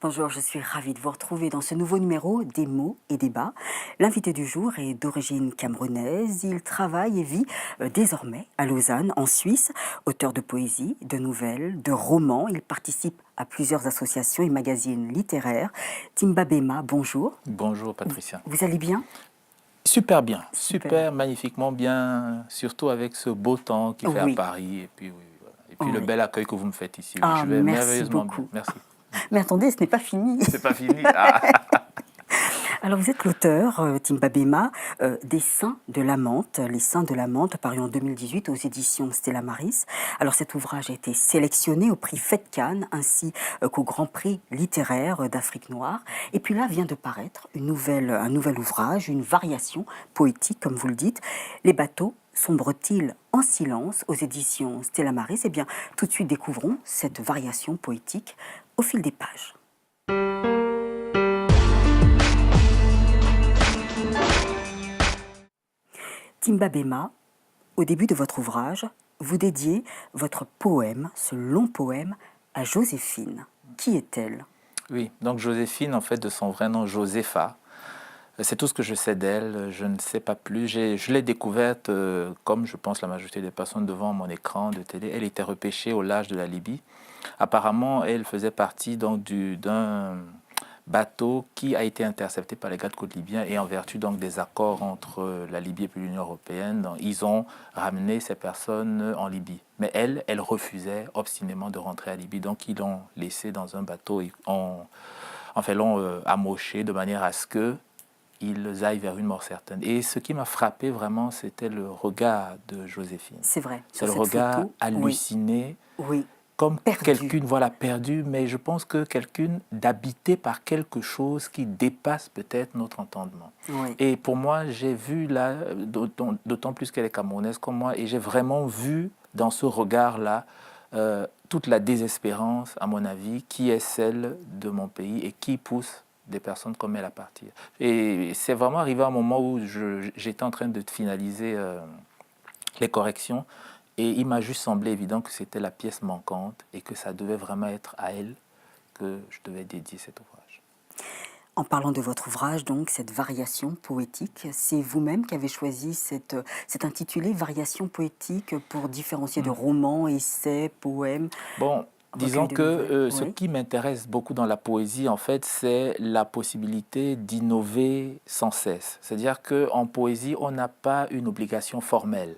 Bonjour, je suis ravie de vous retrouver dans ce nouveau numéro des mots et débats. L'invité du jour est d'origine camerounaise. Il travaille et vit désormais à Lausanne, en Suisse. Auteur de poésie, de nouvelles, de romans. Il participe à plusieurs associations et magazines littéraires. Timba Bema, bonjour. Bonjour Patricia. Vous allez bien? Super bien, Super. super magnifiquement bien, surtout avec ce beau temps qu'il fait à Oui. Paris et puis, voilà. Et puis le Oui. bel accueil que vous me faites ici. Ah, Je vais merci merveilleusement beaucoup. bien. Merci. Mais attendez, ce n'est pas fini. C'est pas fini. Ah. Alors vous êtes l'auteur, Timba Bema, des Saints de la Menthe, Les Saints de la Menthe, paru en 2018 aux éditions Stella Maris. Alors cet ouvrage a été sélectionné au prix Fête Cannes ainsi qu'au Grand Prix littéraire d'Afrique noire. Et puis là vient de paraître un nouvel ouvrage, une variation poétique comme vous le dites. Les bateaux sombrent-ils en silence aux éditions Stella Maris? Eh bien tout de suite découvrons cette variation poétique au fil des pages. Timba Bema, au début de votre ouvrage, vous dédiez votre poème, ce long poème, à Joséphine. Qui est-elle? Oui, donc Joséphine, en fait, de son vrai nom, Josépha. C'est tout ce que je sais d'elle, je ne sais pas plus. Je l'ai découverte, comme je pense la majorité des personnes devant mon écran de télé. Elle était repêchée au large de la Libye. Apparemment, elle faisait partie d'un bateau qui a été intercepté par les gardes-côtes libyens et en vertu donc des accords entre la Libye et l'Union européenne, donc, ils ont ramené ces personnes en Libye. Mais elle refusait obstinément de rentrer à Libye, donc ils l'ont laissée dans un bateau et l'ont amochée de manière à ce que ils aillent vers une mort certaine. Et ce qui m'a frappé vraiment, c'était le regard de Joséphine. C'est vrai. C'est le regard photo, halluciné, oui. comme Perdu. quelqu'une, voilà, perdue, mais je pense que quelqu'une d'habité par quelque chose qui dépasse peut-être notre entendement. Oui. Et pour moi, j'ai vu là, d'autant plus qu'elle est camerounaise comme moi, et j'ai vraiment vu dans ce regard-là toute la désespérance, à mon avis, qui est celle de mon pays et qui pousse des personnes comme elle à partir. Et c'est vraiment arrivé à un moment où j'étais en train de finaliser les corrections et il m'a juste semblé évident que c'était la pièce manquante et que ça devait vraiment être à elle que je devais dédier cet ouvrage. En parlant de votre ouvrage, donc, cette variation poétique, c'est vous-même qui avez choisi cet intitulé Variation poétique pour différencier de romans, essais, poèmes. Bon, disons que ce Oui. qui m'intéresse beaucoup dans la poésie, en fait, c'est la possibilité d'innover sans cesse. C'est-à-dire qu'en poésie, on n'a pas une obligation formelle.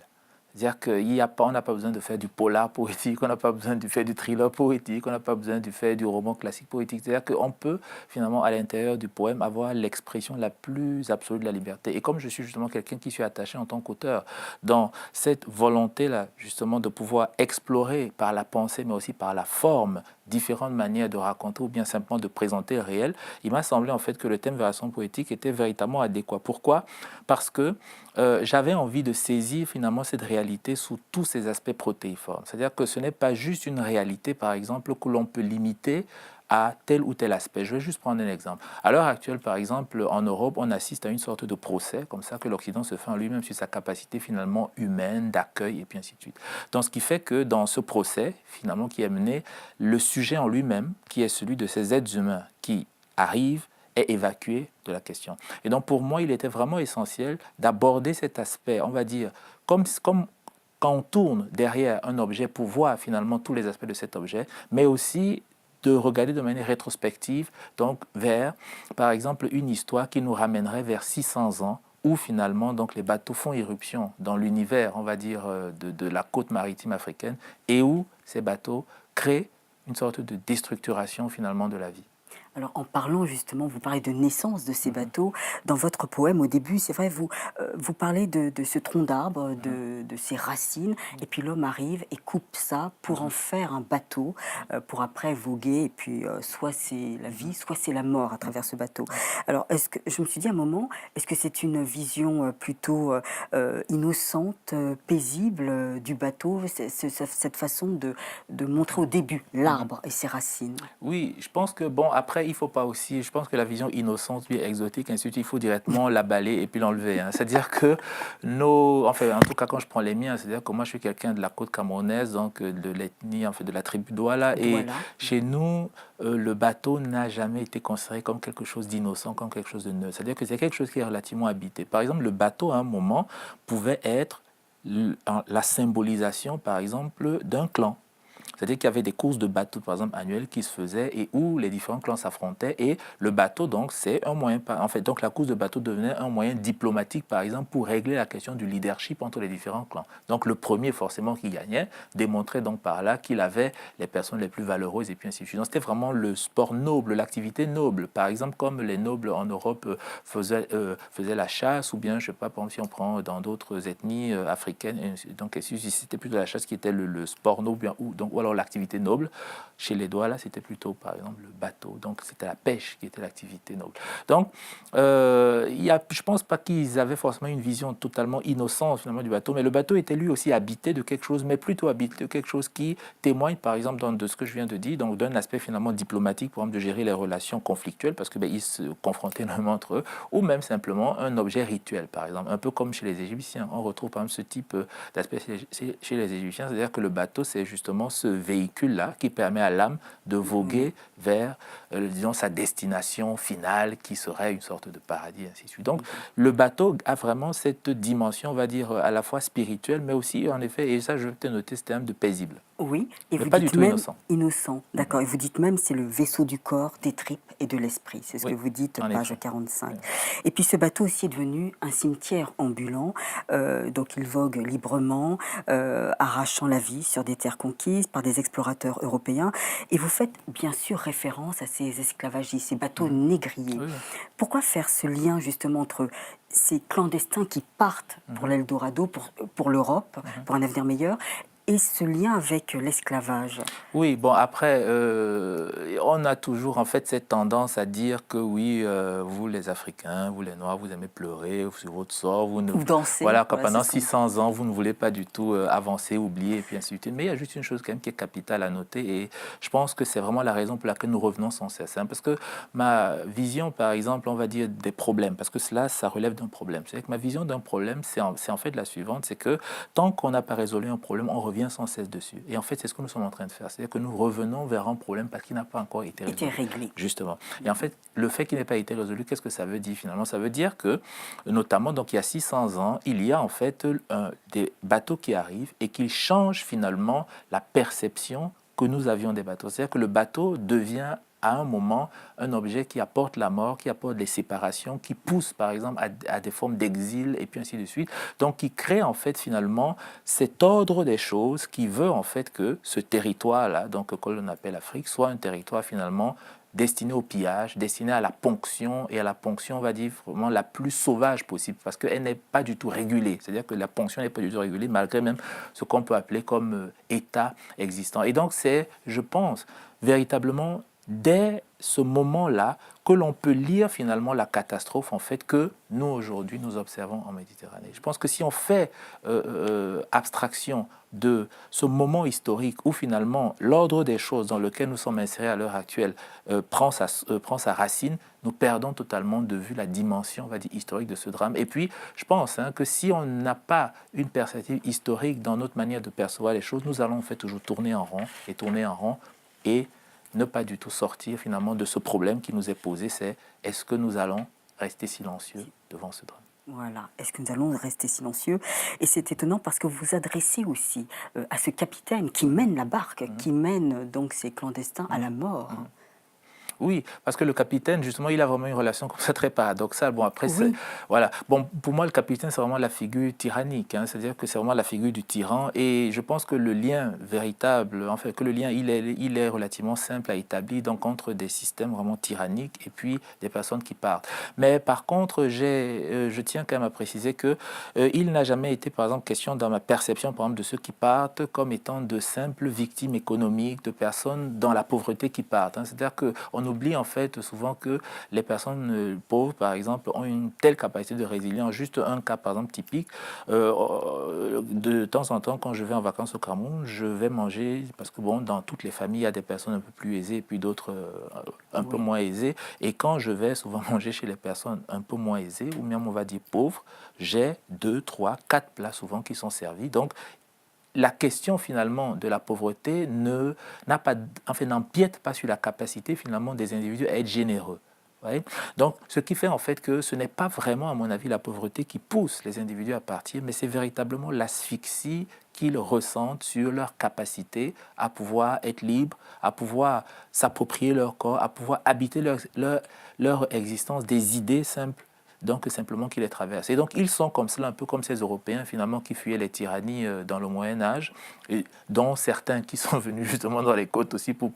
C'est-à-dire qu'on n'a pas besoin de faire du polar poétique, on n'a pas besoin de faire du thriller poétique, on n'a pas besoin de faire du roman classique poétique. C'est-à-dire qu'on peut finalement à l'intérieur du poème avoir l'expression la plus absolue de la liberté. Et comme je suis justement quelqu'un qui suis attaché en tant qu'auteur, dans cette volonté-là justement de pouvoir explorer par la pensée mais aussi par la forme différentes manières de raconter ou bien simplement de présenter le réel, il m'a semblé en fait que le thème variation poétique était véritablement adéquat. Pourquoi? Parce que j'avais envie de saisir finalement cette réalité sous tous ses aspects protéiformes. C'est-à-dire que ce n'est pas juste une réalité, par exemple, que l'on peut limiter à tel ou tel aspect. Je vais juste prendre un exemple. À l'heure actuelle, par exemple, en Europe, on assiste à une sorte de procès, comme ça, que l'Occident se fait en lui-même sur sa capacité finalement humaine, d'accueil, et puis ainsi de suite. Donc, ce qui fait que dans ce procès, finalement, qui est mené, le sujet en lui-même, qui est celui de ces êtres humains qui arrivent, est évacué de la question. Et donc, pour moi, il était vraiment essentiel d'aborder cet aspect, on va dire, comme quand on tourne derrière un objet pour voir finalement tous les aspects de cet objet, mais aussi de regarder de manière rétrospective, donc vers, par exemple, une histoire qui nous ramènerait vers 600 ans, où finalement donc les bateaux font irruption dans l'univers, on va dire, de la côte maritime africaine, et où ces bateaux créent une sorte de déstructuration finalement de la vie. Alors, en parlant justement, vous parlez de naissance de ces bateaux. Dans votre poème, au début, c'est vrai, vous parlez de ce tronc d'arbre, de ses racines, et puis l'homme arrive et coupe ça pour en faire un bateau, pour après voguer, et puis soit c'est la vie, soit c'est la mort à travers ce bateau. Alors, je me suis dit à un moment, est-ce que c'est une vision plutôt innocente, paisible du bateau, cette façon de montrer au début l'arbre et ses racines? Oui, je pense que, bon, après, après, il ne faut pas aussi, je pense que la vision innocente, puis exotique, ainsi de suite, il faut directement la balayer et puis l'enlever. Hein. C'est-à-dire que enfin, en tout cas, quand je prends les miens, c'est-à-dire que moi, je suis quelqu'un de la côte camerounaise, donc de l'ethnie, en fait, de la tribu Douala. Et Douala. chez nous, le bateau n'a jamais été considéré comme quelque chose d'innocent, comme quelque chose de neutre. C'est-à-dire que c'est quelque chose qui est relativement habité. Par exemple, le bateau, à un moment, pouvait être la symbolisation, par exemple, d'un clan. C'est-à-dire qu'il y avait des courses de bateaux, par exemple, annuelles qui se faisaient et où les différents clans s'affrontaient. Et le bateau, donc, c'est un moyen... En fait, donc, la course de bateau devenait un moyen diplomatique, par exemple, pour régler la question du leadership entre les différents clans. Donc, le premier, forcément, qui gagnait, démontrait donc par là qu'il avait les personnes les plus valeureuses et puis ainsi de suite. Donc, c'était vraiment le sport noble, l'activité noble. Par exemple, comme les nobles en Europe faisaient la chasse, ou bien, je ne sais pas, par exemple, si on prend dans d'autres ethnies africaines, donc, c'était plutôt la chasse qui était le sport noble, ou donc, alors l'activité noble. Chez les Douala, c'était plutôt, par exemple, le bateau. Donc, c'était la pêche qui était l'activité noble. Donc, je ne pense pas qu'ils avaient forcément une vision totalement innocente, finalement, du bateau, mais le bateau était lui aussi habité de quelque chose, mais plutôt habité de quelque chose qui témoigne, par exemple, de ce que je viens de dire, donc d'un aspect finalement diplomatique, par exemple, de gérer les relations conflictuelles, parce que ils se confrontaient énormément entre eux, ou même simplement un objet rituel, par exemple, un peu comme chez les Égyptiens. On retrouve, par exemple, ce type d'aspect chez les Égyptiens, c'est-à-dire que le bateau, c'est justement ce véhicule-là qui permet à l'âme de voguer vers, disons, sa destination finale qui serait une sorte de paradis, ainsi de suite. Donc, le bateau a vraiment cette dimension, on va dire, à la fois spirituelle, mais aussi, en effet, et ça, je t'ai noté ce terme de paisible. Oui, et Mais vous pas du dites tout même innocent. innocent, d'accord. Et vous dites même c'est le vaisseau du corps, des tripes et de l'esprit. C'est ce Oui, que vous dites, en page effet. 45. Oui. Et puis ce bateau aussi est devenu un cimetière ambulant. Donc il vogue librement, arrachant la vie sur des terres conquises par des explorateurs européens. Et vous faites bien sûr référence à ces esclavagistes, ces bateaux négriers. Oui. Pourquoi faire ce lien justement entre ces clandestins qui partent pour l'Eldorado, pour l'Europe, pour un avenir meilleur, et ce lien avec l'esclavage? Oui, bon, après, on a toujours en fait cette tendance à dire que oui, vous les Africains, vous les Noirs, vous aimez pleurer sur votre sort, vous ne, Ou danser, voilà, que voilà, c'est pendant ce qu'on... 600 ans, vous ne voulez pas du tout avancer, oublier et puis ainsi de suite. Mais il y a juste une chose quand même qui est capitale à noter et je pense que c'est vraiment la raison pour laquelle nous revenons sans cesse. Hein, parce que ma vision, par exemple, on va dire des problèmes, parce que cela, ça relève d'un problème. C'est-à-dire que ma vision d'un problème, c'est en fait la suivante, c'est que tant qu'on n'a pas résolu un problème, on revient sans cesse dessus. Et en fait, c'est ce que nous sommes en train de faire. C'est-à-dire que nous revenons vers un problème parce qu'il n'a pas encore été était résolu. réglé. Justement. Et en fait, le fait qu'il n'ait pas été résolu, qu'est-ce que ça veut dire finalement? Ça veut dire que, notamment, donc il y a 600 ans, il y a en fait des bateaux qui arrivent et qui changent finalement la perception que nous avions des bateaux. C'est-à-dire que le bateau devient à un moment un objet qui apporte la mort, qui apporte les séparations, qui pousse par exemple à des formes d'exil et puis ainsi de suite. Donc qui crée en fait finalement cet ordre des choses qui veut en fait que ce territoire-là, donc que l'on appelle Afrique, soit un territoire finalement destiné au pillage, destiné à la ponction, et à la ponction, on va dire, vraiment la plus sauvage possible, parce qu'elle n'est pas du tout régulée. C'est-à-dire que la ponction n'est pas du tout régulée, malgré même ce qu'on peut appeler comme état existant. Et donc c'est, je pense, véritablement dès ce moment-là que l'on peut lire finalement la catastrophe en fait que nous aujourd'hui nous observons en Méditerranée. Je pense que si on fait abstraction de ce moment historique où finalement l'ordre des choses dans lequel nous sommes insérés à l'heure actuelle prend sa racine, nous perdons totalement de vue la dimension, on va dire, historique de ce drame. Et puis, je pense que si on n'a pas une perspective historique dans notre manière de percevoir les choses, nous allons en fait toujours tourner en rond et ne pas du tout sortir finalement de ce problème qui nous est posé, c'est est-ce que nous allons rester silencieux devant ce drame? Voilà, est-ce que nous allons rester silencieux? Et c'est étonnant parce que vous vous adressez aussi à ce capitaine qui mène la barque, qui mène donc ces clandestins à la mort. Oui, parce que le capitaine, justement, il a vraiment une relation comme ça très paradoxale. Bon, après, Oui. voilà. Bon, pour moi, le capitaine, c'est vraiment la figure tyrannique. Hein, c'est-à-dire que c'est vraiment la figure du tyran. Et je pense que le lien véritable, en fait, que le lien, il est relativement simple à établir donc, entre des systèmes vraiment tyranniques et puis des personnes qui partent. Mais par contre, je tiens quand même à préciser que il n'a jamais été, par exemple, question dans ma perception, par exemple, de ceux qui partent comme étant de simples victimes économiques, de personnes dans la pauvreté qui partent. Hein. C'est-à-dire qu'on oublie en fait souvent que les personnes pauvres, par exemple, ont une telle capacité de résilience. Juste un cas, par exemple, typique. De temps en temps, quand je vais en vacances au Cameroun, je vais manger, parce que bon, dans toutes les familles, il y a des personnes un peu plus aisées et puis d'autres un peu moins aisées. Et quand je vais souvent manger chez les personnes un peu moins aisées, ou même on va dire pauvres, j'ai 2, 3, 4 plats souvent qui sont servis. Donc, la question finalement de la pauvreté n'empiète pas sur la capacité finalement des individus à être généreux. Ouais. Donc, ce qui fait en fait que ce n'est pas vraiment, à mon avis, la pauvreté qui pousse les individus à partir, mais c'est véritablement l'asphyxie qu'ils ressentent sur leur capacité à pouvoir être libres, à pouvoir s'approprier leur corps, à pouvoir habiter leur existence, des idées simples, donc simplement qui les traversent. Et donc ils sont comme cela, un peu comme ces Européens finalement qui fuyaient les tyrannies dans le Moyen-Âge, et dont certains qui sont venus justement dans les côtes aussi pour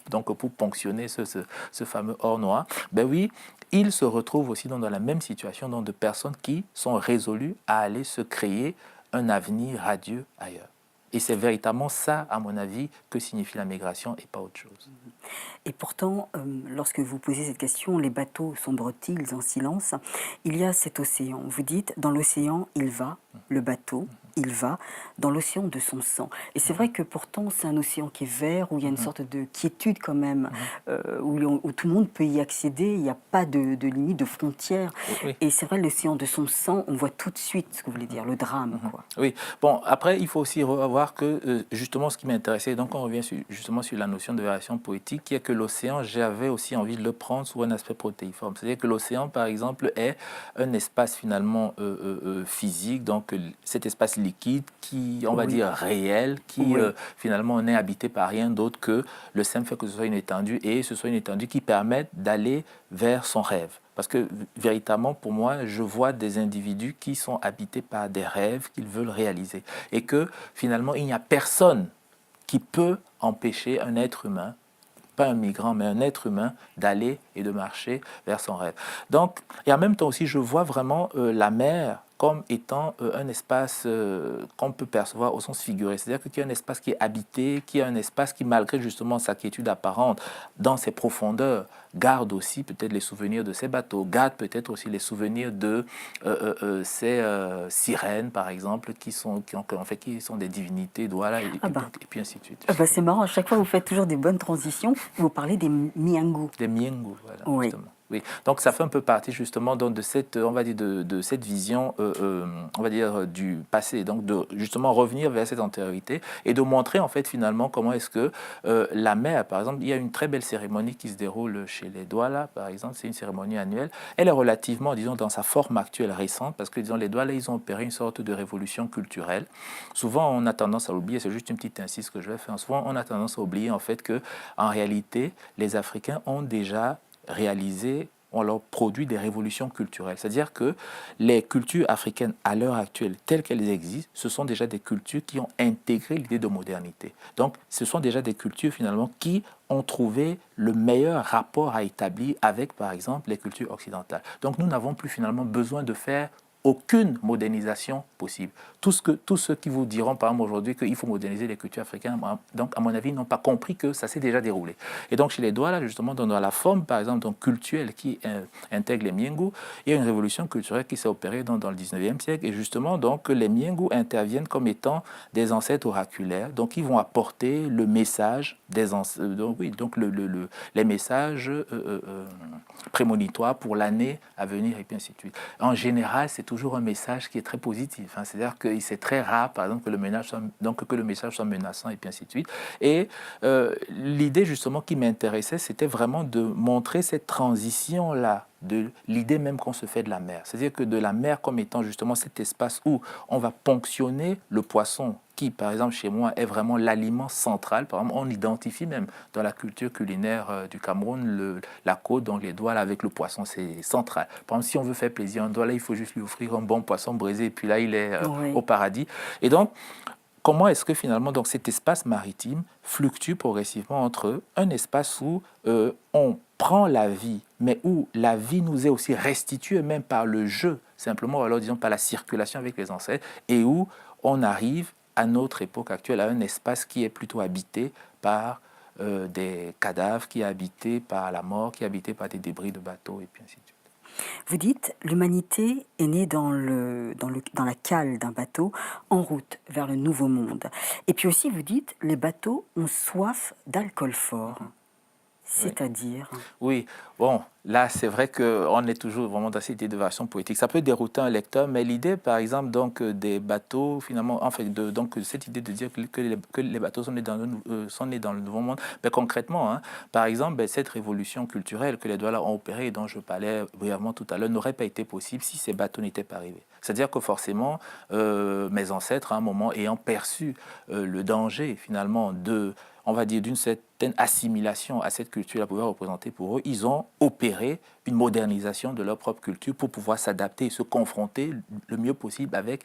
ponctionner ce fameux or noir. Ben oui, ils se retrouvent aussi dans la même situation, dans de personnes qui sont résolues à aller se créer un avenir radieux ailleurs. Et c'est véritablement ça, à mon avis, que signifie la migration et pas autre chose. Et pourtant, lorsque vous posez cette question, les bateaux sombrent-ils en silence? Il y a cet océan. Vous dites, dans l'océan, il va, le bateau, il va, dans l'océan de son sang. Et c'est vrai que pourtant, c'est un océan qui est vert, où il y a une sorte de quiétude quand même, où tout le monde peut y accéder, il n'y a pas de limite, de frontières. Oui. Et c'est vrai, l'océan de son sang, on voit tout de suite ce que vous voulez dire, le drame. Quoi. Oui, bon, après, il faut aussi revoir que, justement, ce qui m'intéressait, donc on revient justement sur la notion de variation poétique, qui est que l'océan, j'avais aussi envie de le prendre sous un aspect protéiforme. C'est-à-dire que l'océan, par exemple, est un espace finalement physique, donc cet espace liquide qui, on va dire, réel, qui finalement n'est habité par rien d'autre que le simple fait que ce soit une étendue, et ce soit une étendue qui permette d'aller vers son rêve. Parce que véritablement, pour moi, je vois des individus qui sont habités par des rêves qu'ils veulent réaliser. Et que finalement, il n'y a personne qui peut empêcher un être humain, pas un migrant, mais un être humain, d'aller et de marcher vers son rêve. Donc, et en même temps aussi, je vois vraiment la mer comme étant un espace qu'on peut percevoir au sens figuré. C'est-à-dire qu'il y a un espace qui est habité, qui est un espace qui, malgré justement sa quiétude apparente, dans ses profondeurs, garde aussi peut-être les souvenirs de ces bateaux, garde peut-être aussi les souvenirs de ces sirènes, par exemple, qui sont des divinités, voilà, et puis ainsi de suite. C'est marrant, à chaque fois vous faites toujours des bonnes transitions, vous parlez des Miangu. Des Miengu, voilà, justement. Oui. Donc ça fait un peu partie justement de cette, on va dire, de cette vision, on va dire, du passé. Donc de justement revenir vers cette antériorité et de montrer en fait finalement comment est-ce que la mer, par exemple, il y a une très belle cérémonie qui se déroule chez les Douala, par exemple, c'est une cérémonie annuelle. Elle est relativement, disons, dans sa forme actuelle récente, parce que disons les Douala, ils ont opéré une sorte de révolution culturelle. Souvent on a tendance à l'oublier, c'est juste une petite insiste que je vais faire. Souvent on a tendance à oublier en fait que en réalité les Africains ont déjà réalisé, on leur produit des révolutions culturelles. C'est-à-dire que les cultures africaines à l'heure actuelle, telles qu'elles existent, ce sont déjà des cultures qui ont intégré l'idée de modernité. Donc, ce sont déjà des cultures finalement qui ont trouvé le meilleur rapport à établir avec, par exemple, les cultures occidentales. Donc, nous n'avons plus finalement besoin de faire aucune modernisation possible. Tous ceux qui vous diront, par exemple, aujourd'hui qu'il faut moderniser les cultures africaines, donc, à mon avis, n'ont pas compris que ça s'est déjà déroulé. Et donc, chez les Douala, justement, dans la forme, par exemple, donc, culturelle qui intègre les Miengu, il y a une révolution culturelle qui s'est opérée dans le 19e siècle. Et justement, donc, les Miengu interviennent comme étant des ancêtres oraculaires. Donc, ils vont apporter le message des ancêtres. Donc, les messages prémonitoires pour l'année à venir, et puis ainsi de suite. En général, c'est toujours un message qui est très positif. C'est-à-dire que c'est très rare, par exemple, que le message soit menaçant, et puis ainsi de suite. Et l'idée, justement, qui m'intéressait, c'était vraiment de montrer cette transition-là de l'idée même qu'on se fait de la mer. C'est-à-dire que de la mer comme étant justement cet espace où on va ponctionner le poisson qui, par exemple, chez moi, est vraiment l'aliment central. Par exemple, on identifie même dans la culture culinaire du Cameroun la côte, donc les Douala avec le poisson, c'est central. Par exemple, si on veut faire plaisir à un Douala, il faut juste lui offrir un bon poisson braisé et puis là, il est au paradis. Et donc, comment est-ce que finalement donc, cet espace maritime fluctue progressivement entre un espace où on prend la vie, mais où la vie nous est aussi restituée même par le jeu, simplement, alors disons par la circulation avec les ancêtres, et où on arrive à notre époque actuelle à un espace qui est plutôt habité par des cadavres, qui est habité par la mort, qui est habité par des débris de bateaux, et puis ainsi de suite. Vous dites, l'humanité est née dans la cale d'un bateau en route vers le nouveau monde. Et puis aussi, vous dites, les bateaux ont soif d'alcool fort. C'est-à-dire? Oui, bon, là, c'est vrai qu'on est toujours vraiment dans cette idée de version poétique. Ça peut dérouter un lecteur, mais l'idée, par exemple, donc, des bateaux, finalement, en fait, donc, cette idée de dire que les bateaux sont nés dans le Nouveau Monde, ben, concrètement, hein, par exemple, ben, cette révolution culturelle que les Douala ont opérée et dont je parlais brièvement tout à l'heure n'aurait pas été possible si ces bateaux n'étaient pas arrivés. C'est-à-dire que forcément, mes ancêtres, à un moment, ayant perçu le danger, finalement, on va dire, d'une certaine assimilation à cette culture la pouvait représenter pour eux, ils ont opéré une modernisation de leur propre culture pour pouvoir s'adapter et se confronter le mieux possible avec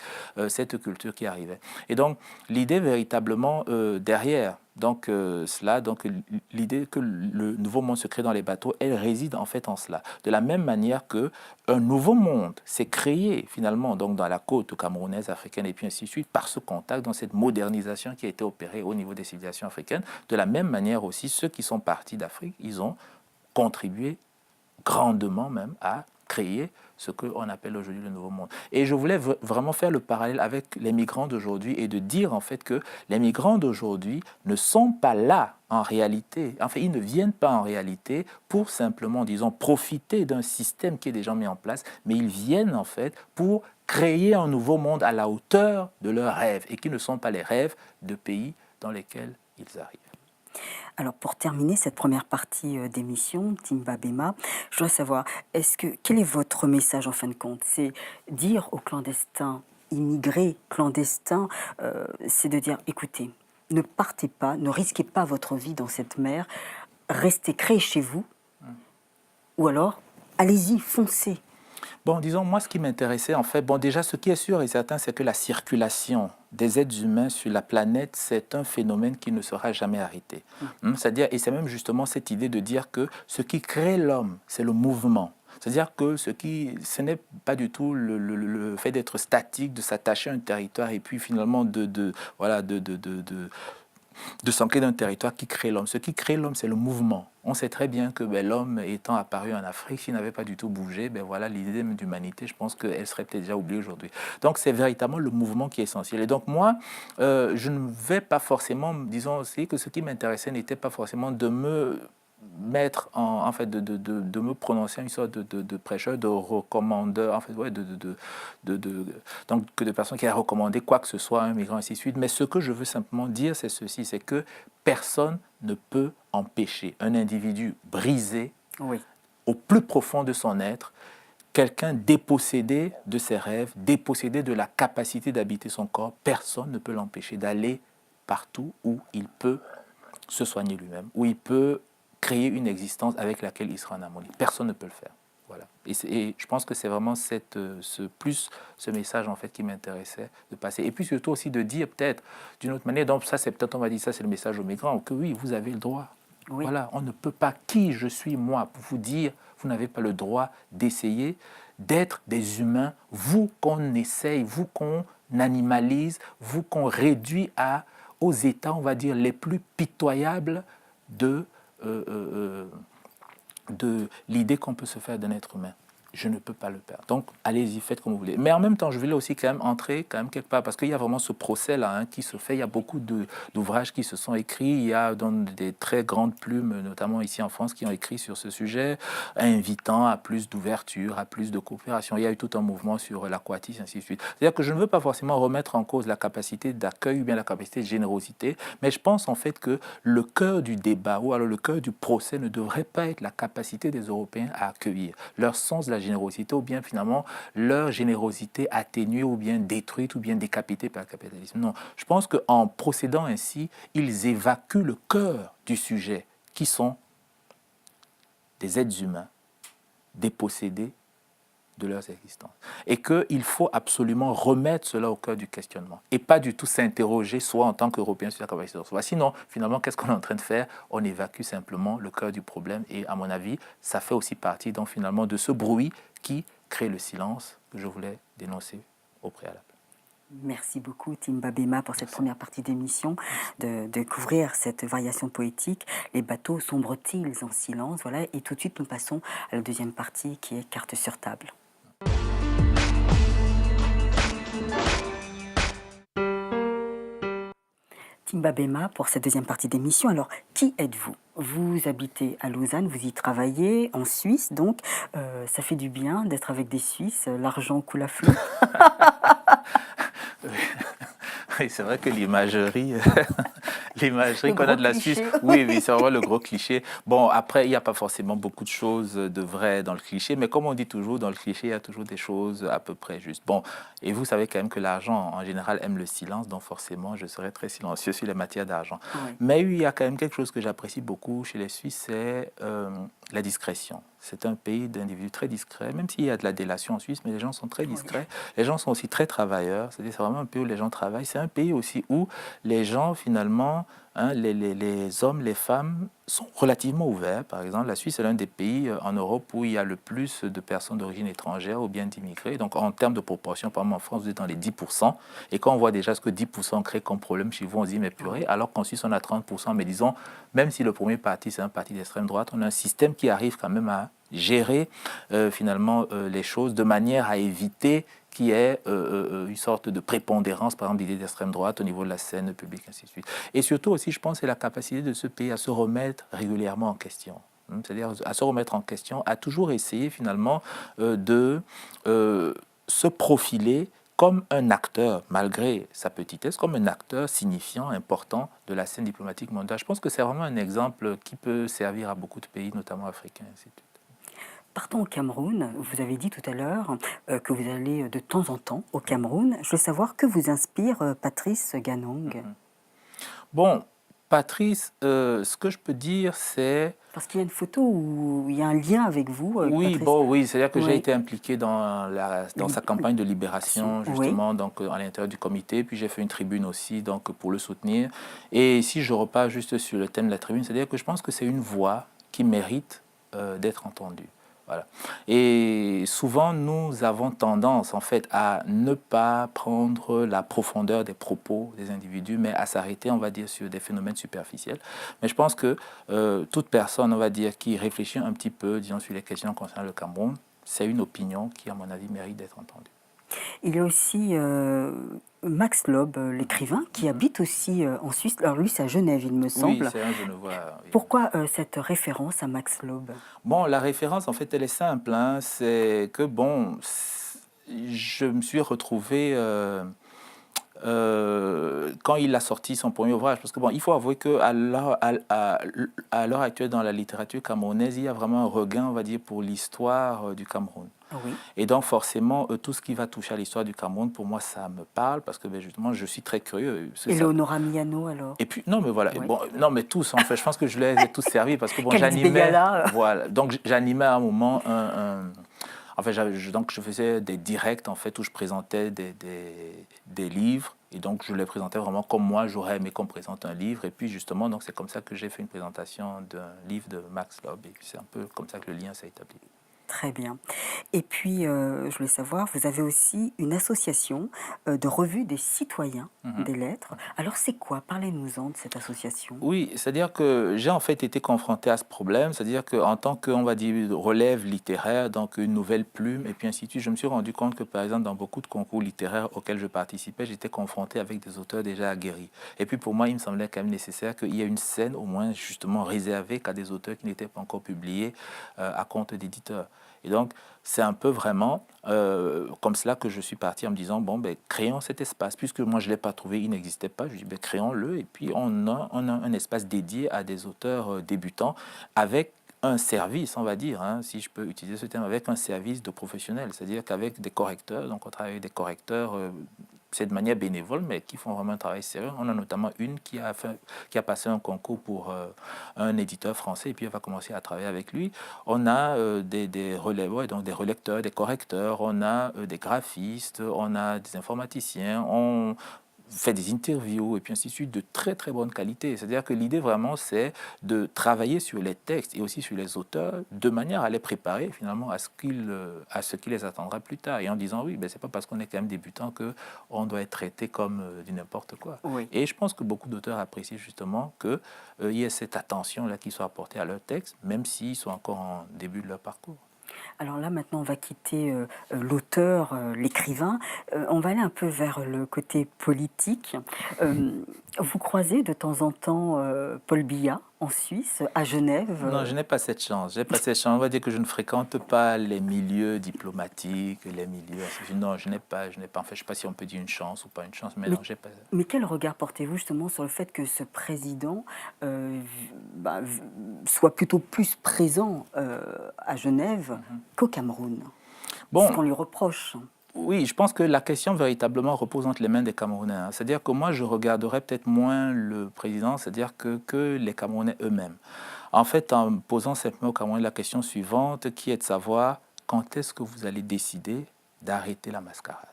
cette culture qui arrivait. Et donc, l'idée véritablement derrière cela, donc l'idée que le nouveau monde se crée dans les bateaux, elle réside en fait en cela. De la même manière que un nouveau monde s'est créé finalement donc dans la côte camerounaise, africaine et puis ainsi de suite par ce contact, dans cette modernisation qui a été opérée au niveau des civilisations africaines. De la même manière aussi, ceux qui sont partis d'Afrique, ils ont contribué grandement même à créer ce qu'on appelle aujourd'hui le Nouveau Monde. Et je voulais vraiment faire le parallèle avec les migrants d'aujourd'hui et de dire en fait que les migrants d'aujourd'hui ne sont pas là en réalité. En fait, ils ne viennent pas en réalité pour simplement, disons, profiter d'un système qui est déjà mis en place, mais ils viennent en fait pour créer un nouveau monde à la hauteur de leurs rêves et qui ne sont pas les rêves de pays dans lesquels ils arrivent. Alors, pour terminer cette première partie d'émission, Timba Bema, je dois savoir, quel est votre message en fin de compte? C'est dire aux clandestins, immigrés clandestins, c'est de dire, écoutez, ne partez pas, ne risquez pas votre vie dans cette mer, restez, créez chez vous, ou alors, allez-y, foncez. Bon, disons, moi, ce qui m'intéressait, en fait, bon, déjà, ce qui est sûr et certain, c'est que la circulation des êtres humains sur la planète, c'est un phénomène qui ne sera jamais arrêté. C'est-à-dire, et c'est même justement cette idée de dire que ce qui crée l'homme, c'est le mouvement. C'est-à-dire que ce n'est pas du tout le fait d'être statique, de s'attacher à un territoire et puis finalement de s'ancrer d'un territoire qui crée l'homme. Ce qui crée l'homme, c'est le mouvement. On sait très bien que l'homme étant apparu en Afrique, s'il n'avait pas du tout bougé, voilà, l'idée même d'humanité, je pense qu'elle serait peut-être déjà oubliée aujourd'hui. Donc c'est véritablement le mouvement qui est essentiel. Et donc moi, je ne vais pas forcément, disons aussi que ce qui m'intéressait n'était pas forcément de me mettre en fait de me prononcer une sorte de prêcheur, de recommandeur, en fait, ouais, donc que de personnes qui a recommandé quoi que ce soit à un migrant, ainsi de suite. Mais ce que je veux simplement dire, c'est ceci, c'est que personne ne peut empêcher un individu brisé au plus profond de son être, quelqu'un dépossédé de ses rêves, dépossédé de la capacité d'habiter son corps, personne ne peut l'empêcher d'aller partout où il peut se soigner lui-même, où il peut créer une existence avec laquelle il sera en harmonie. Personne ne peut le faire. Voilà. Et je pense que c'est vraiment ce message en fait qui m'intéressait de passer. Et puis surtout aussi de dire peut-être d'une autre manière, donc ça c'est peut-être on va dire ça c'est le message aux migrants, que oui, vous avez le droit. Oui. Voilà, on ne peut pas, qui je suis moi, pour vous dire, vous n'avez pas le droit d'essayer d'être des humains, vous qu'on essaye, vous qu'on animalise, vous qu'on réduit aux états, on va dire, les plus pitoyables de l'idée qu'on peut se faire d'un être humain. Je ne peux pas le faire. Donc, allez-y, faites comme vous voulez. Mais en même temps, je voulais aussi quand même entrer quelque part, parce qu'il y a vraiment ce procès-là qui se fait. Il y a beaucoup d'ouvrages qui se sont écrits. Il y a des très grandes plumes, notamment ici en France, qui ont écrit sur ce sujet, invitant à plus d'ouverture, à plus de coopération. Il y a eu tout un mouvement sur l'aquatisme, ainsi de suite. C'est-à-dire que je ne veux pas forcément remettre en cause la capacité d'accueil ou bien la capacité de générosité, mais je pense en fait que le cœur du débat, ou alors le cœur du procès, ne devrait pas être la capacité des Européens à accueillir. Leur sens de la générosité, ou bien finalement leur générosité atténuée ou bien détruite ou bien décapitée par le capitalisme. Non, je pense qu'en procédant ainsi, ils évacuent le cœur du sujet, qui sont des êtres humains dépossédés de leurs existences. Et qu'il faut absolument remettre cela au cœur du questionnement et pas du tout s'interroger soi en tant qu'Européen sur la capacité de soi. Sinon, finalement, qu'est-ce qu'on est en train de faire? On évacue simplement le cœur du problème et à mon avis, ça fait aussi partie donc finalement de ce bruit qui crée le silence que je voulais dénoncer au préalable. Merci beaucoup, Timba Bema, pour cette première partie d'émission, de découvrir cette variation poétique. Les bateaux sombrent-ils en silence? Voilà, et tout de suite, nous passons à la deuxième partie qui est carte sur table. Timba Bema, pour cette deuxième partie d'émission. Alors, qui êtes-vous? Vous habitez à Lausanne, vous y travaillez en Suisse, donc ça fait du bien d'être avec des Suisses. L'argent coule à flot. Oui, c'est vrai que l'imagerie, l'imagerie Le qu'on a gros de la cliché. Suisse, oui, oui, c'est vraiment le gros cliché. Bon, après, il n'y a pas forcément beaucoup de choses de vrai dans le cliché, mais comme on dit toujours, dans le cliché, il y a toujours des choses à peu près justes. Bon, et vous savez quand même que l'argent, en général, aime le silence, donc forcément, je serai très silencieux sur les matières d'argent. Oui. Mais il y a quand même quelque chose que j'apprécie beaucoup chez les Suisses, c'est la discrétion. C'est un pays d'individus très discrets, même s'il y a de la délation en Suisse, mais les gens sont très discrets. Les gens sont aussi très travailleurs, c'est-à-dire c'est vraiment un pays où les gens travaillent. C'est un pays aussi où les gens, finalement, hein, les hommes, les femmes sont relativement ouverts. Par exemple, la Suisse est l'un des pays en Europe où il y a le plus de personnes d'origine étrangère ou bien d'immigrés. Donc, en termes de proportion, par exemple, en France, vous êtes dans les 10%. Et quand on voit déjà ce que 10% crée comme problème chez vous, on se dit, mais purée, alors qu'en Suisse, on a 30%. Mais disons, même si le premier parti, c'est un parti d'extrême droite, on a un système qui arrive quand même à gérer finalement les choses de manière à éviter qu'il y ait une sorte de prépondérance, par exemple, d'idées d'extrême droite au niveau de la scène publique, ainsi de suite. Et surtout aussi, je pense, c'est la capacité de ce pays à se remettre régulièrement en question. C'est-à-dire à se remettre en question, à toujours essayer finalement de se profiler comme un acteur, malgré sa petitesse, comme un acteur signifiant, important de la scène diplomatique mondiale. Je pense que c'est vraiment un exemple qui peut servir à beaucoup de pays, notamment africains, ainsi de suite. Partons au Cameroun. Vous avez dit tout à l'heure que vous allez de temps en temps au Cameroun. Je veux savoir que vous inspire Patrice Ganong. Bon, Patrice, ce que je peux dire, c'est... Parce qu'il y a une photo où il y a un lien avec vous, Oui, Patrice. bon, oui, c'est-à-dire que j'ai Oui. été impliqué dans sa campagne de libération, justement, Oui. donc à l'intérieur du comité. Puis j'ai fait une tribune aussi, donc pour le soutenir. Et si je repars juste sur le thème de la tribune, c'est-à-dire que je pense que c'est une voix qui mérite d'être entendue. Voilà. Et souvent, nous avons tendance, en fait, à ne pas prendre la profondeur des propos des individus, mais à s'arrêter, on va dire, sur des phénomènes superficiels. Mais je pense que toute personne, on va dire, qui réfléchit un petit peu, disons, sur les questions concernant le Cameroun, c'est une opinion qui, à mon avis, mérite d'être entendue. Il y a aussi Max Lob, l'écrivain, qui habite aussi en Suisse. Alors lui, c'est à Genève, il me Oui, semble. c'est un Genevois. Oui. Pourquoi cette référence à Max Lob? Bon, la référence, en fait, elle est simple. Hein. C'est que, bon, je me suis retrouvé... quand il a sorti son premier ouvrage, parce que bon, il faut avouer qu'à à l'heure actuelle dans la littérature camerounaise, il y a vraiment un regain, on va dire, pour l'histoire du Cameroun. Oui. Et donc forcément, tout ce qui va toucher à l'histoire du Cameroun, pour moi, ça me parle, parce que ben, justement, je suis très curieux. Et Léonora Miano, alors? Et puis, non, mais voilà, Oui. bon, non, mais tous, en fait, je pense que je les ai tous servis, parce que bon, Khalid j'animais, Beyala. voilà, donc j'animais à un moment en fait, donc je faisais des directs en fait où je présentais des livres et donc je les présentais vraiment comme moi j'aurais aimé qu'on présente un livre et puis justement donc c'est comme ça que j'ai fait une présentation d'un livre de Max Lob et c'est un peu comme ça que le lien s'est établi. Très bien. Et puis, je voulais savoir, vous avez aussi une association de revue des citoyens des lettres. Alors, c'est quoi? Parlez-nous-en de cette association. Oui, c'est-à-dire que j'ai en fait été confronté à ce problème, c'est-à-dire qu'en tant que, on va dire, relève littéraire, donc une nouvelle plume, et puis ainsi de suite, je me suis rendu compte que, par exemple, dans beaucoup de concours littéraires auxquels je participais, j'étais confronté avec des auteurs déjà aguerris. Et puis pour moi, il me semblait quand même nécessaire qu'il y ait une scène, au moins, justement, réservée qu'à des auteurs qui n'étaient pas encore publiés à compte d'éditeurs. Et donc, c'est un peu vraiment comme cela que je suis parti en me disant, bon, ben, créons cet espace. Puisque moi, je ne l'ai pas trouvé, il n'existait pas. Je dis, ben, créons-le. Et puis, on a un espace dédié à des auteurs débutants avec un service, on va dire, hein, si je peux utiliser ce terme, avec un service de professionnel. C'est-à-dire qu'avec des correcteurs, donc on travaille avec des correcteurs c'est de manière bénévole, mais qui font vraiment un travail sérieux. On a notamment une qui a passé un concours pour un éditeur français, et puis elle va commencer à travailler avec lui. On a des relèveurs, donc des relecteurs, des correcteurs, on a des graphistes, on a des informaticiens, fait des interviews et puis ainsi de suite de très très bonne qualité. C'est-à-dire que l'idée vraiment c'est de travailler sur les textes et aussi sur les auteurs de manière à les préparer finalement à ce qui les attendra plus tard et en disant oui, ben, c'est pas parce qu'on est quand même débutant que on doit être traité comme du n'importe quoi. Oui. Et je pense que beaucoup d'auteurs apprécient justement qu'il y ait cette attention là qui soit apportée à leurs textes, même s'ils sont encore en début de leur parcours. Alors là, maintenant, on va quitter l'auteur, l'écrivain. On va aller un peu vers le côté politique. Vous croisez de temps en temps Paul Biya en Suisse, à Genève. Non, je n'ai pas cette chance. J'ai pas cette chance. On va dire que je ne fréquente pas les milieux diplomatiques, les milieux. Non, je n'ai pas. En fait, je ne sais pas si on peut dire une chance ou pas une chance, mais non, j'ai pas. Mais quel regard portez-vous justement sur le fait que ce président soit plutôt plus présent à Genève qu'au Cameroun? Bon, Ce qu'on lui reproche. oui, je pense que la question véritablement repose entre les mains des Camerounais. C'est-à-dire que moi, je regarderais peut-être moins le président, c'est-à-dire que les Camerounais eux-mêmes. En fait, en posant simplement aux Camerounais la question suivante, qui est de savoir quand est-ce que vous allez décider d'arrêter la mascarade.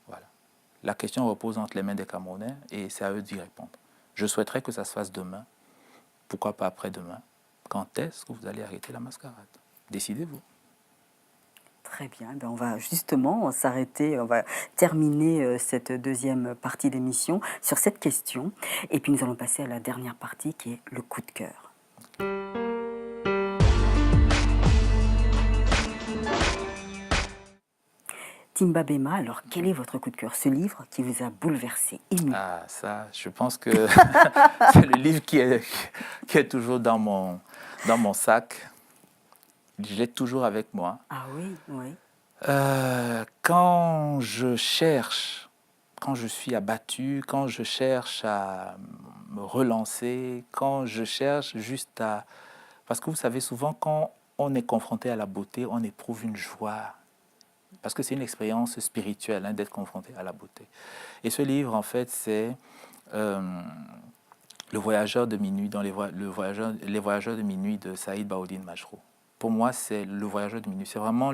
Voilà. La question repose entre les mains des Camerounais et c'est à eux d'y répondre. Je souhaiterais que ça se fasse demain. Pourquoi pas après-demain? Quand est-ce que vous allez arrêter la mascarade? Décidez-vous. Très bien, ben on va justement s'arrêter, on va terminer cette deuxième partie d'émission sur cette question. Et puis nous allons passer à la dernière partie qui est le coup de cœur. Timba Bema, alors quel est votre coup de cœur? Ce livre qui vous a bouleversé, ému? Ah, ça, je pense que c'est le livre qui est toujours dans mon sac. Je l'ai toujours avec moi. Ah oui, oui. Quand je cherche, quand je suis abattu, quand je cherche à me relancer, quand je cherche juste à... Parce que vous savez, souvent, quand on est confronté à la beauté, on éprouve une joie. Parce que c'est une expérience spirituelle d'être confronté à la beauté. Et ce livre, en fait, c'est Le Voyageur de minuit, les voyageurs de minuit de Saïd Baoudine Majrou. Pour moi, c'est Le Voyageur de minuit. C'est vraiment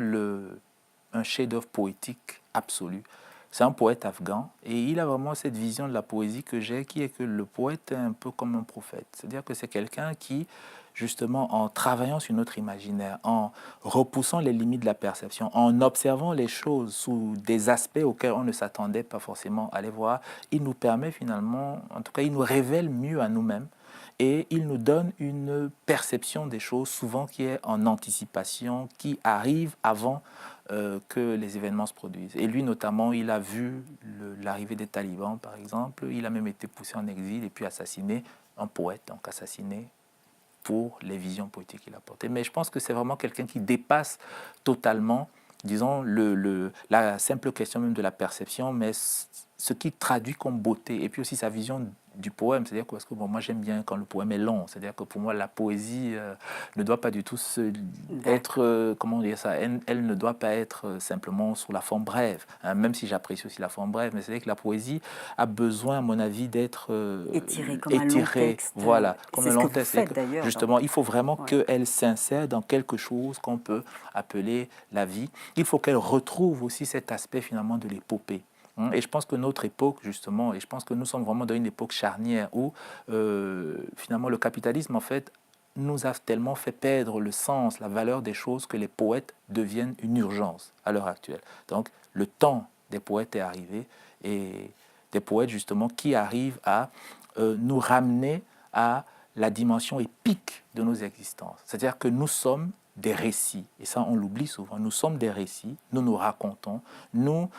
un chef-d'œuvre poétique absolu. C'est un poète afghan et il a vraiment cette vision de la poésie que j'ai, qui est que le poète est un peu comme un prophète. C'est-à-dire que c'est quelqu'un qui, justement, en travaillant sur notre imaginaire, en repoussant les limites de la perception, en observant les choses sous des aspects auxquels on ne s'attendait pas forcément à les voir, il nous permet finalement, en tout cas, il nous révèle mieux à nous-mêmes. Et il nous donne une perception des choses, souvent qui est en anticipation, qui arrive avant que les événements se produisent. Et lui, notamment, il a vu l'arrivée des talibans, par exemple. Il a même été poussé en exil et puis assassiné, un poète, donc assassiné pour les visions poétiques qu'il a portées. Mais je pense que c'est vraiment quelqu'un qui dépasse totalement, disons, la simple question même de la perception, mais ce qui traduit comme beauté, et puis aussi sa vision du poème, c'est-à-dire que, parce que bon, moi j'aime bien quand le poème est long, c'est-à-dire que pour moi la poésie ne doit pas du tout être, comment dire ça, elle ne doit pas être simplement sous la forme brève, même si j'apprécie aussi la forme brève, mais c'est-à-dire que la poésie a besoin, à mon avis, d'être étirée comme un long texte. Voilà, comme un long texte. Faites, d'ailleurs, justement, il faut vraiment qu'elle s'insère dans quelque chose qu'on peut appeler la vie. Il faut qu'elle retrouve aussi cet aspect finalement de l'épopée. Et je pense que notre époque, justement, et je pense que nous sommes vraiment dans une époque charnière où, finalement, le capitalisme, en fait, nous a tellement fait perdre le sens, la valeur des choses que les poètes deviennent une urgence à l'heure actuelle. Donc, le temps des poètes est arrivé et des poètes, justement, qui arrivent à nous ramener à la dimension épique de nos existences. C'est-à-dire que nous sommes des récits, et ça on l'oublie souvent, nous sommes des récits, nous nous racontons, nous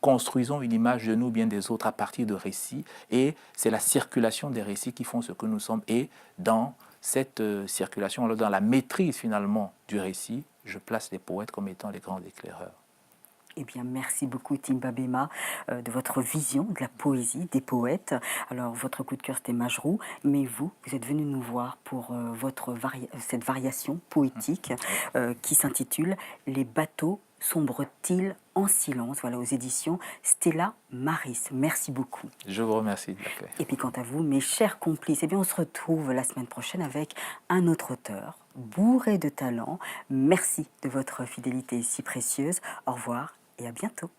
construisons une image de nous bien des autres à partir de récits, et c'est la circulation des récits qui font ce que nous sommes, et dans cette circulation, alors dans la maîtrise finalement du récit, je place les poètes comme étant les grands éclaireurs. Eh bien, merci beaucoup Timba Bema de votre vision de la poésie des poètes. Alors, votre coup de cœur, c'était Majrou, mais vous êtes venu nous voir pour cette variation poétique qui s'intitule « Les bateaux sombrent-ils en silence ?» Voilà, aux éditions Stella Maris. Merci beaucoup. Je vous remercie de l'accueil. Et puis, quant à vous, mes chers complices, eh bien, on se retrouve la semaine prochaine avec un autre auteur bourré de talent. Merci de votre fidélité si précieuse. Au revoir et à bientôt.